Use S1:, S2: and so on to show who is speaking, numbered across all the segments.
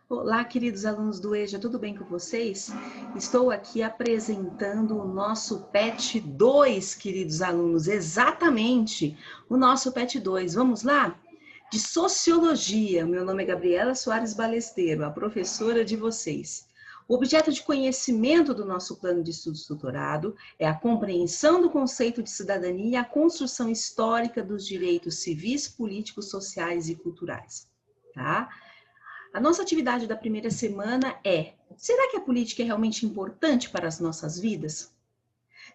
S1: Olá, queridos alunos do EJA, tudo bem com vocês? Estou aqui apresentando o nosso PET 2, queridos alunos, exatamente, o nosso PET 2. Vamos lá? De Sociologia, meu nome é Gabriela Soares Balesteiro, a professora de vocês. O objeto de conhecimento do nosso plano de estudos doutorado é a compreensão do conceito de cidadania e a construção histórica dos direitos civis, políticos, sociais e culturais, tá? A nossa atividade da primeira semana é: será que a política é realmente importante para as nossas vidas?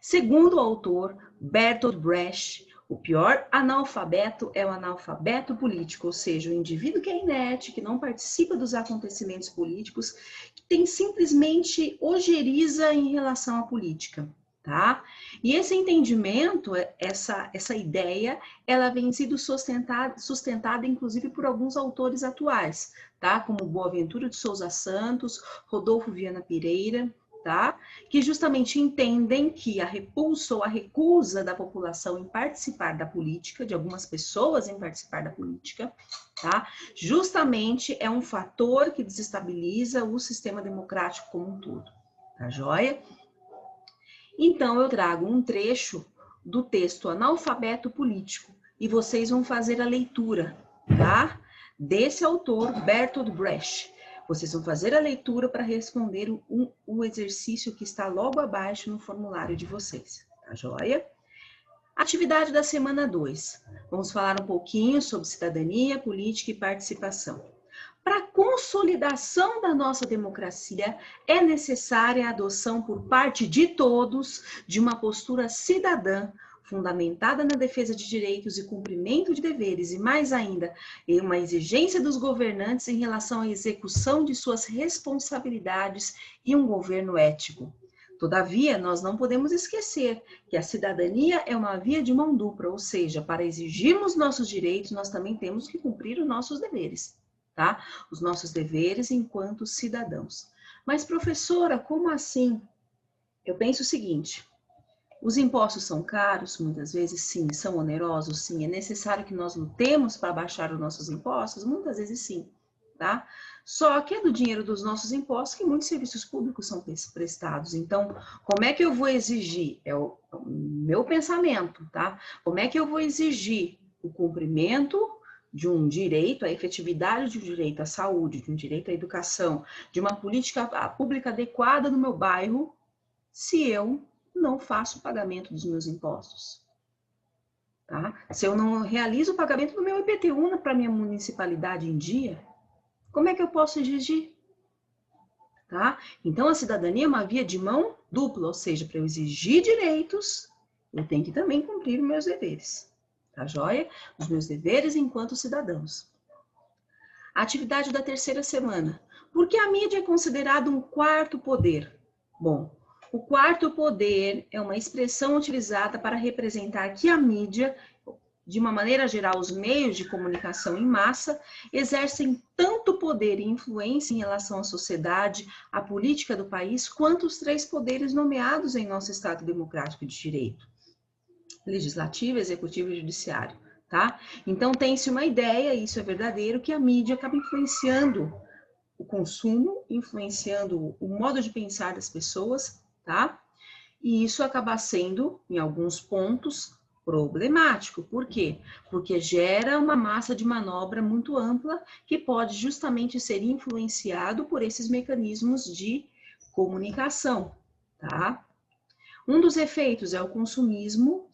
S1: Segundo o autor Bertolt Brecht, o pior analfabeto é o analfabeto político, ou seja, o indivíduo que é inerte, que não participa dos acontecimentos políticos, que tem simplesmente ojeriza em relação à política. Tá? E esse entendimento, essa ideia, ela vem sido sustentada inclusive por alguns autores atuais, tá? Como Boaventura de Souza Santos, Rodolfo Viana Pereira, tá? Que justamente entendem que a repulsa ou a recusa da população em participar da política, de algumas pessoas em participar da política, tá? Justamente é um fator que desestabiliza o sistema democrático como um todo, tá joia? Então, eu trago um trecho do texto Analfabeto Político e vocês vão fazer a leitura, tá? Desse autor, Bertolt Brecht. Vocês vão fazer a leitura para responder o exercício que está logo abaixo no formulário de vocês, tá joia? Atividade da semana 2. Vamos falar um pouquinho sobre cidadania, política e participação. Para a consolidação da nossa democracia, é necessária a adoção por parte de todos de uma postura cidadã, fundamentada na defesa de direitos e cumprimento de deveres, e mais ainda, em uma exigência dos governantes em relação à execução de suas responsabilidades e um governo ético. Todavia, nós não podemos esquecer que a cidadania é uma via de mão dupla, ou seja, para exigirmos nossos direitos, nós também temos que cumprir os nossos deveres. Tá? Os nossos deveres enquanto cidadãos. Mas, professora, como assim? Eu penso o seguinte: os impostos são caros, muitas vezes sim, são onerosos, sim, é necessário que nós lutemos para baixar os nossos impostos, muitas vezes sim, tá? Só que é do dinheiro dos nossos impostos que muitos serviços públicos são prestados. Então, como é que eu vou exigir? É o meu pensamento, tá? Como é que eu vou exigir o cumprimento de um direito, a efetividade de um direito à saúde, de um direito à educação, de uma política pública adequada no meu bairro, se eu não faço o pagamento dos meus impostos? Tá? Se eu não realizo o pagamento do meu IPTU para minha municipalidade em dia, como é que eu posso exigir? Tá? Então, a cidadania é uma via de mão dupla, ou seja, para eu exigir direitos, eu tenho que também cumprir os meus deveres. Tá joia? Os meus deveres enquanto cidadãos. A atividade da terceira semana. Por que a mídia é considerada um quarto poder? Bom, o quarto poder é uma expressão utilizada para representar que a mídia, de uma maneira geral, os meios de comunicação em massa, exercem tanto poder e influência em relação à sociedade, à política do país, quanto os três poderes nomeados em nosso Estado Democrático de Direito: legislativo, executivo e judiciário, tá? Então, tem-se uma ideia, e isso é verdadeiro, que a mídia acaba influenciando o consumo, influenciando o modo de pensar das pessoas, tá? E isso acaba sendo, em alguns pontos, problemático. Por quê? Porque gera uma massa de manobra muito ampla que pode justamente ser influenciado por esses mecanismos de comunicação, tá? Um dos efeitos é o consumismo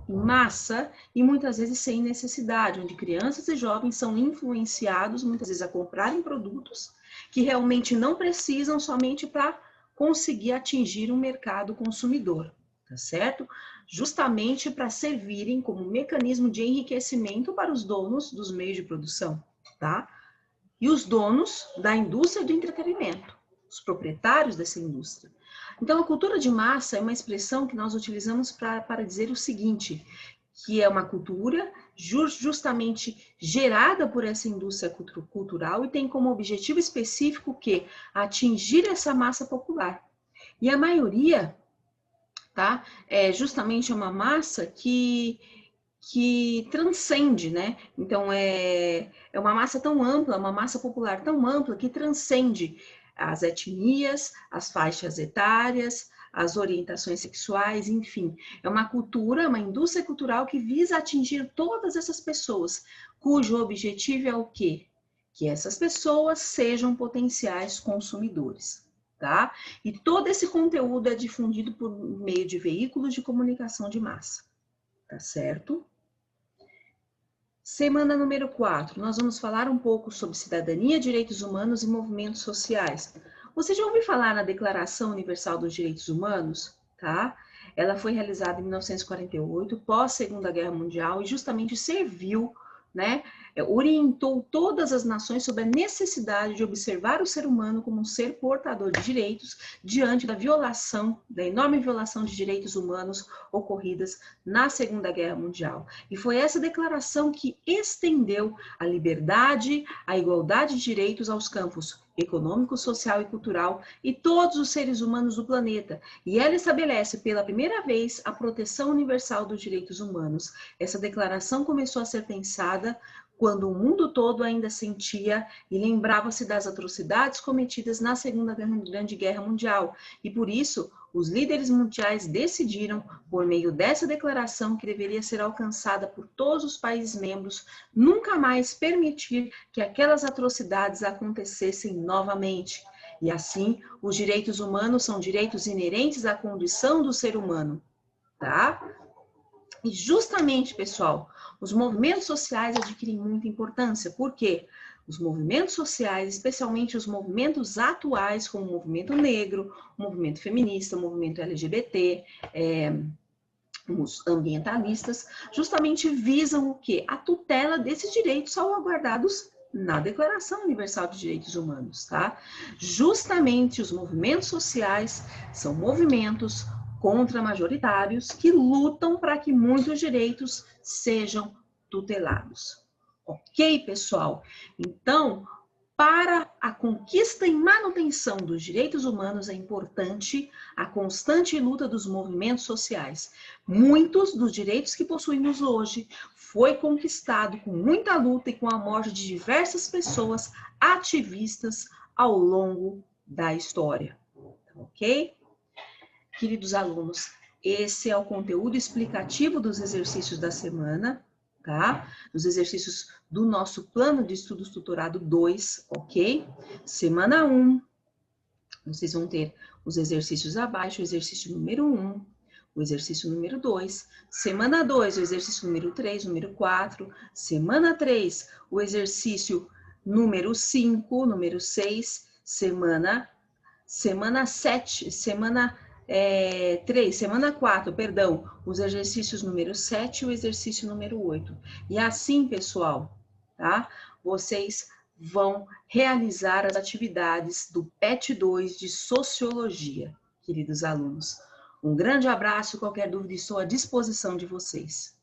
S1: em massa e muitas vezes sem necessidade, onde crianças e jovens são influenciados muitas vezes a comprarem produtos que realmente não precisam somente para conseguir atingir um mercado consumidor, tá certo? Justamente para servirem como mecanismo de enriquecimento para os donos dos meios de produção, tá? E os donos da indústria do entretenimento, os proprietários dessa indústria. Então, a cultura de massa é uma expressão que nós utilizamos para dizer o seguinte, que é uma cultura justamente gerada por essa indústria cultural e tem como objetivo específico que atingir essa massa popular. E a maioria, tá, é justamente uma massa que que transcende, né? Então, é uma massa tão ampla, uma massa popular tão ampla que transcende as etnias, as faixas etárias, as orientações sexuais, enfim. É uma cultura, uma indústria cultural que visa atingir todas essas pessoas, cujo objetivo é o quê? Que essas pessoas sejam potenciais consumidores, tá? E todo esse conteúdo é difundido por meio de veículos de comunicação de massa, tá certo? Semana número 4, nós vamos falar um pouco sobre cidadania, direitos humanos e movimentos sociais. Você já ouviu falar na Declaração Universal dos Direitos Humanos? Tá? Ela foi realizada em 1948, pós Segunda Guerra Mundial, e justamente serviu, né, orientou todas as nações sobre a necessidade de observar o ser humano como um ser portador de direitos diante da violação, da enorme violação de direitos humanos ocorridas na Segunda Guerra Mundial. E foi essa declaração que estendeu a liberdade, a igualdade de direitos aos campos econômico, social e cultural e todos os seres humanos do planeta. E ela estabelece pela primeira vez a proteção universal dos direitos humanos. Essa declaração começou a ser pensada quando o mundo todo ainda sentia e lembrava-se das atrocidades cometidas na Segunda Grande Guerra Mundial. E por isso, os líderes mundiais decidiram, por meio dessa declaração que deveria ser alcançada por todos os países membros, nunca mais permitir que aquelas atrocidades acontecessem novamente. E assim, os direitos humanos são direitos inerentes à condição do ser humano, tá? E justamente, pessoal, os movimentos sociais adquirem muita importância. Por quê? Os movimentos sociais, especialmente os movimentos atuais, como o movimento negro, o movimento feminista, o movimento LGBT, os ambientalistas, justamente visam o quê? A tutela desses direitos salvaguardados na Declaração Universal de Direitos Humanos, tá? Justamente os movimentos sociais são movimentos contra-majoritários que lutam para que muitos direitos sejam tutelados. Ok, pessoal? Então, para a conquista e manutenção dos direitos humanos é importante a constante luta dos movimentos sociais. Muitos dos direitos que possuímos hoje foi conquistado com muita luta e com a morte de diversas pessoas ativistas ao longo da história. Ok? Queridos alunos, esse é o conteúdo explicativo dos exercícios da semana, tá? Os exercícios do nosso plano de estudos tutorado 2, ok? Semana 1, vocês vão ter os exercícios abaixo, o exercício número 1, o exercício número 2. Semana 2, o exercício número 3, número 4. Semana 3, o exercício número 5, número 6. Semana 7, semana 4, perdão, os exercícios número 7 e o exercício número 8. E assim, pessoal, tá? Vocês vão realizar as atividades do PET 2 de Sociologia, queridos alunos. Um grande abraço, qualquer dúvida estou à disposição de vocês.